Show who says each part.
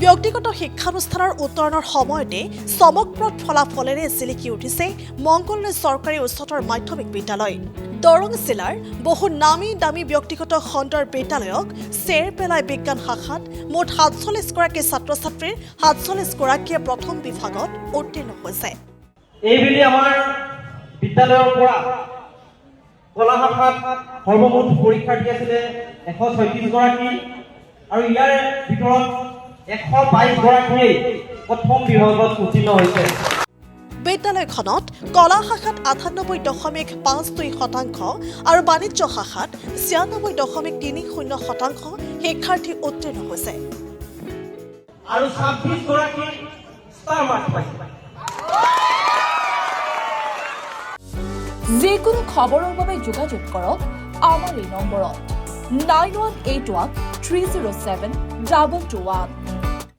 Speaker 1: ব্যক্তিগত শিক্ষানুষ্ঠানৰ উত্তৰণৰ সময়তে চমকপ্ৰদ ফলাফলেৰে জিলিকি উঠিছে মংগলদৈ চৰকাৰী উচ্চতৰ মাধ্যমিক বিদ্যালয়। দৰং জিলাৰ বহু নামী দামী ব্যক্তিগত খণ্ডৰ বিদ্যালয়ক চেৰ পেলাই বিজ্ঞান শাখাত মুঠ ৪৭গৰাকী ছাত্ৰ ছাত্ৰীৰ ৪৭গৰাকীয়ে প্ৰথম বিভাগত উত্তীৰ্ণ হৈছে।
Speaker 2: এইবেলি আমাৰ বিদ্যালয়ৰ পৰা কলা শাখাত সৰ্বমুঠ পৰীক্ষাৰ্থী আছিলে ১৩৬গৰাকী আৰু ইয়াৰ ভিতৰত ১২২গৰাকীয়ে প্ৰথম বিভাগত উত্তীৰ্ণ হৈছে।
Speaker 1: বিদ্যালয়খনত কলা শাখাত ৯৮.৫২% আৰু বাণিজ্য শাখাত ৯৬.৩০% শিক্ষাৰ্থী উত্তীৰ্ণ হৈছে।
Speaker 2: আৰু ২৬গৰাকী ষ্টাৰ মাৰ্ক পাইছে।
Speaker 3: যিকোনো খবৰৰ বাবে যোগাযোগ কৰক আমাৰ এই নম্বৰত 9181 307 221।